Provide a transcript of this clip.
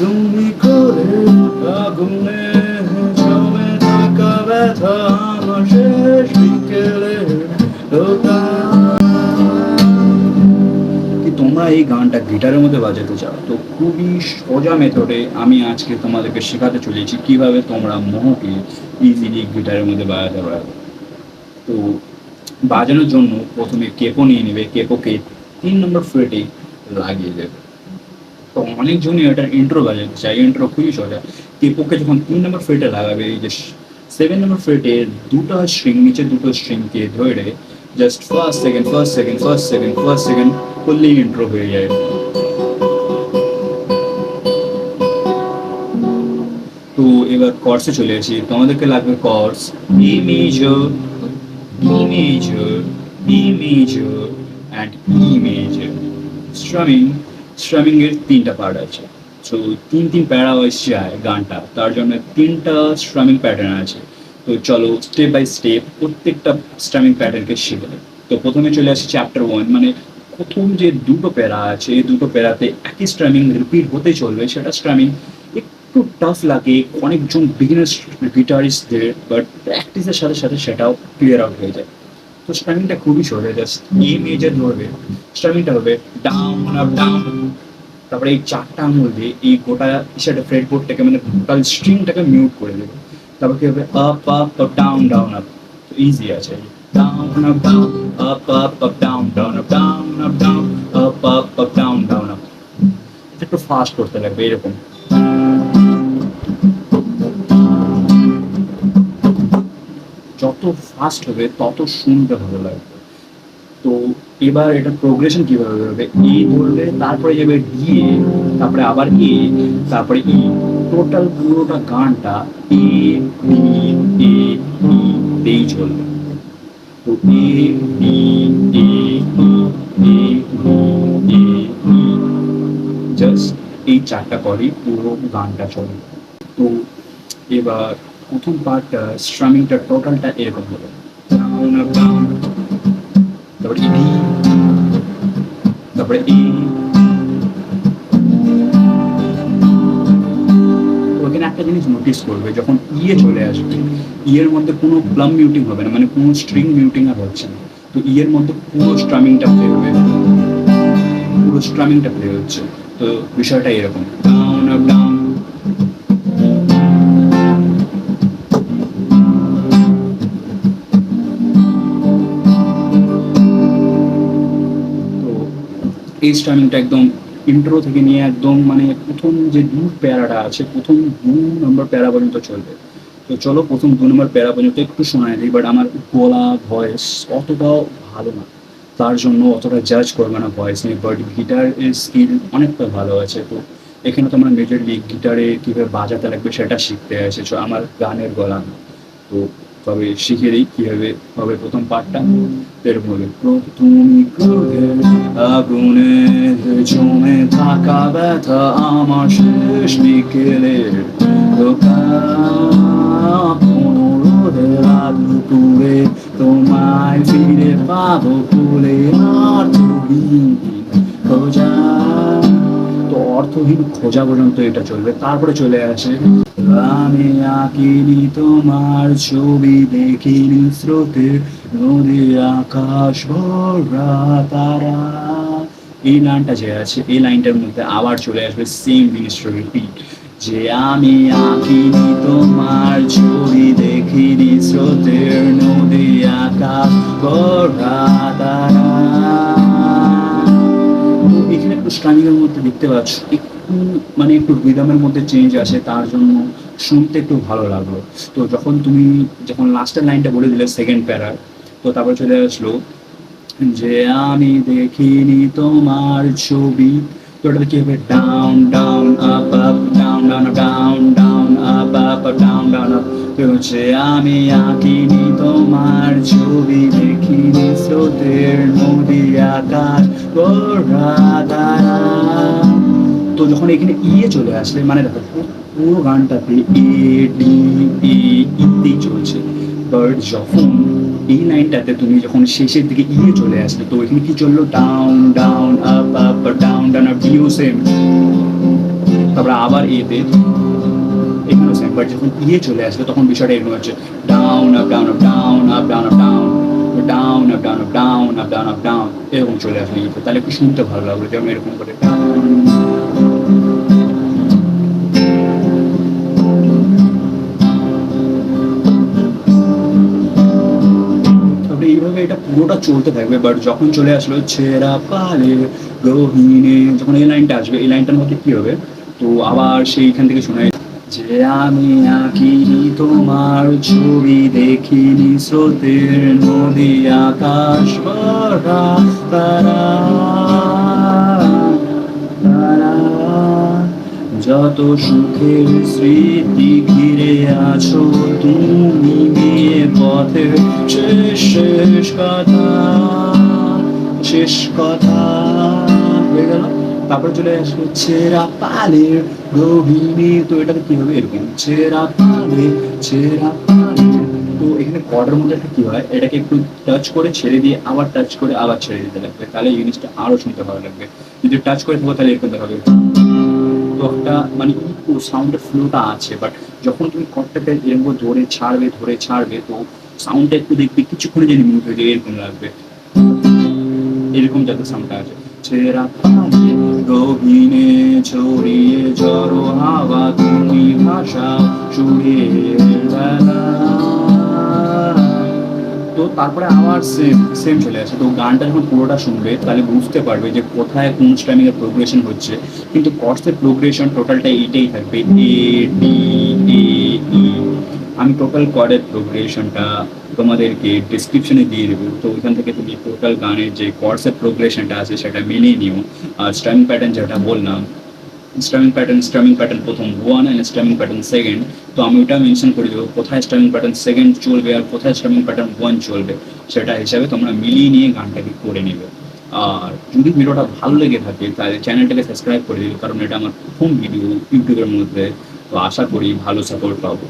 তুমি করে আগুনে জমে থাকা ব্যথা আমার শেষ বিকেলের কি তোমরা এই গানটা গিটারের মধ্যে বাজাতে চাও তো খুবই সোজা মেথডে আমি আজকে তোমাদেরকে শেখাতে চলেছি কিভাবে তোমরা মোহকে ইজিলি গিটারের মধ্যে বাজাতে পারবে। তো বাজানোর জন্য প্রথমে কেপো নিয়ে নেবে, কেপোকে 3 নম্বর ফ্রেটে লাগিয়ে দেবে। তো অনেকজনই এটার ইন্ট্রো বাজাতে চায়, ইন্ট্রো খুবই সোজা। কেপোকে যখন 3 নম্বর ফ্রেটে লাগাবে, এই যে 7 নম্বর ফ্রেটের দুটো স্ট্রিং, নিচে দুটো স্ট্রিংকে ধরে just first second first second first second first second করলে ইন্ট্রো হয়ে যায়। তো এবার কর্সে চলে আসি, তোমাদেরকে লাগবে কর্স E major, E major, E major and E major. Strumming এর 3টা পার্ট আছে। সো 3 প্যারা ওয়াইজ যায় গানটা, তার জন্য 3টা স্ট্রামিং প্যাটার্ন আছে। তো চলো স্টেপ বাই স্টেপ প্রত্যেকটা স্ট্রামিং প্যাটার্নকে শিখে নেব। তো প্রথমে চলে আসি চ্যাপ্টার 1, মানে প্রথম যে দুটো প্যারা আছে এই দুটো প্যারাতে একই স্ট্রামিং রিপিট হতে চলবে। সেটা স্ট্রামিং একটু টাফ লাগে অনেকজন বিগিনার গিটারিস্টদের, বাট প্র্যাকটিসের সাথে সাথে সেটাও ক্লিয়ার আউট হয়ে যায়। তো স্ট্রামিংটা খুবই সহজ, জাস্ট ই মেজর ধরবে, স্ট্রামিংটা হবে ডাউন আপ ডাউন, তারপরে এই 4টা আঙুল দিয়ে এই গোটা সেটা ফ্রেট বোর্ডটাকে মানে টোটাল স্ট্রিংটাকে মিউট করে দেবে। তারপর কি হবে up up up down down up. তো ইজি আছে, down up down up up up down down up down up down up up up down down up. একটু ফাস্ট করতে লাগবে এরকম। যত ফাস্ট হবে তত শুনতে ভালো লাগবে। তো এবার এটা প্রোগ্রেশন কিভাবে হবে, এ ধরবে, তারপরে যাবে ডি এ, তারপরে আবার এ, তারপরে ই। টোটাল পুরোটা গানটা এ ডি এ ই এই চলবে। তো A D A E A D A E, just এই 4টা করে পুরো গানটা চলবে। তো এবার প্রথম পার্টটা স্ট্রামিংটা টোটালটা এরকম হবে, ডাউন আপ ডাউন, তারপরে ডি, তারপরে ই। তো এখানে একটা জিনিস নোটিস করবে, যখন ইয়ে চলে আসবে ইয়ের মধ্যে কোনো প্লাম মিউটিং হবে না, মানে কোনো স্ট্রিং মিউটিং আর হচ্ছে না। তো ইয়ের মধ্যে পুরো স্ট্রামিংটা প্লে হবে, পুরো স্ট্রামিংটা প্লে হচ্ছে। তো বিষয়টা এরকম, ডাউন আপ ডাউন। এই স্ট্রামিংটা একদম ইন্ট্রো থেকে নিয়ে একদম মানে প্রথম যে 2 প্যারাটা আছে, প্রথম 2 নম্বর প্যারা পর্যন্ত চলবে। তো চলো প্রথম 2 নম্বর প্যারা পর্যন্ত একটু শোনায় দিই, বাট আমার গলা ভয়েস অতটাও ভালো না, তার জন্য অতটা জাজ করবে না ভয়েস নিয়ে। বাট গিটার এর স্কিল অনেকটা ভালো আছে। তো এখানে তোমরা মেজরলি গিটারে কীভাবে বাজাতে লাগবে সেটা শিখতে এসেছো, আমার গানের গলা না। তো তবে শিখে দিই কীভাবে হবে প্রথম পার্টটা। এরকম হবে, তুমি ক্রোধের আগুনে জমে থাকা ব্যথা আমার শেষ বিকেলের অনুরোধে রাত দুপুরে তোমায় ফিরে পাবো ভুলে আর তুমি খোঁজা। তো অর্থহীন খোঁজা পর্যন্ত এটা চলবে। তারপরে চলে আসে, আমি আঁকিনি তোমার ছবি, দেখিনি স্রোতের নদী আকাশ ভরা তারা। এই লাইনটা যে আছে এই লাইনটার মধ্যে আবার চলে আসবে সেম জিনিসটা রিপিট, যে আমি আঁকিনি তোমার ছবি, দেখিনি স্রোতের নদী আকাশ ভরা তারা। এখানে একটু স্ট্রামিং এর মধ্যে দেখতে পাচ্ছ একটু মানে একটু রিদমের মধ্যে চেঞ্জ আসে, তার জন্য শুনতে একটু ভালো লাগলো। তো যখন লাস্টের লাইনটা বলে দিলে সেকেন্ড প্যারার, তো তারপর চলে আসলো যে আমি দেখিনি তোমার ছবি। তো ওটাতে কি হবে, down down up up down down down down up up down down up. তো হচ্ছে আমি আঁকিনি তোমার ছবি, দেখিনি স্রোতের নদী আকাশ ভরা তারা। তো যখন এখানে ইয়ে চলে আসলে মানে দেখো পুরো গানটাতে এ ডি এ ইতেই চলছে। বাট যখন এই লাইনটাতে তুমি যখন শেষের দিকে ইয়ে চলে আসলে, তো এখানে কি চললো, down down up up down down up, ডিও সেম তারপরে আবার এতে এখানেও সেম, বাট যখন ইয়ে চলে আসবে তখন বিষয়টা এরকম হচ্ছে down up down up down up down up down down up down up down up down up down এরকম চলে আসবে ইয়েতে, তাহলে একটু শুনতে ভালো লাগলো যেমন এরকম করে এইভাবে এটা পুরোটা চলতে থাকবে। বাট যখন চলে আসলো ছেঁড়া পালে গহীনে, যখন এই লাইনটা আসবে এই লাইনটার মধ্যে কি হবে, তো আবার সেইখান থেকে শোনায় যে আমি আঁকিনি তোমার ছবি, দেখিনি স্রোতের নদী আকাশ ভরা তারা তারা, যত সুখের স্মৃতি ঘিরে আছো তুমি গিয়ে পথের শেষ শেষ কথা শেষ কথা হয়ে গেল। তারপরে চলে আসলো ছেঁড়া পালের গভীরে, তো এটাতে কি হবে এরকম ছেঁড়া পালে ছেঁড়া পালে। তো এখানে কর্ডের মধ্যে একটা কি হয়, এটাকে একটু টাচ করে ছেড়ে দিয়ে আবার টাচ করে আবার ছেড়ে দিতে লাগবে, তাহলে এই জিনিসটা আরো শুনতে ভালো লাগবে। যদি টাচ করে থাকো তাহলে এরকম দেখাবে, তো একটা মানে সাউন্ডের ফ্লোটা আছে, বাট যখন তুমি কর্ডটাকে এরকম ধরে ছাড়বে তো সাউন্ডটা একটু দেখবে কিছুক্ষণে যেন মিউট হয়ে যায় এরকম লাগবে, এরকম যাতে সাউন্ডটা আছে। ছেঁড়া পালে গভীরে ছড়িয়ে জড়ো হাওয়া তুমি ভাষা সুরের বেলা, তো তারপরে আবার সেম সেম চলে আসে। তো গানটা যখন পুরোটা শুনবে তাহলে বুঝতে পারবে যে কোথায় কোন স্ট্যামিং এর প্রোগ্রেশন হচ্ছে, কিন্তু কর্ডসের প্রোগ্রেশন টোটালটা এইটাই থাকবে এ ডি এ ই। আমি টোটাল কর্ডের প্রোগ্রেশনটা তোমাদেরকে ডিসক্রিপশনে দিয়ে দেবো, তো ওইখান থেকে তুমি টোটাল গানের যে কর্ডসের প্রোগ্রেশনটা আছে সেটা মিলিয়ে নিও। আর স্ট্যামিং প্যাটার্ন যেটা বললাম, স্ট্যামিং প্যাটার্ন প্রথম ওয়ান অ্যান্ড স্ট্যামিং প্যাটার্ন সেকেন্ড, তো আমি ওটা মেনশন করে দেবো কোথায় স্ট্যামিং প্যাটার্ন সেকেন্ড চলবে আর কোথায় স্ট্যামিং প্যাটার্ন ওয়ান চলবে, সেটা হিসাবে তোমরা মিলিয়ে নিয়ে গানটাকে করে নেবে। আর যদি ভিডিওটা ভালো লেগে থাকে তাহলে চ্যানেলটাকে সাবস্ক্রাইব করে দিও, কারণ এটা আমার প্রথম ভিডিও ইউটিউবের মধ্যে, তো আশা করি ভালো সাপোর্ট পাবো।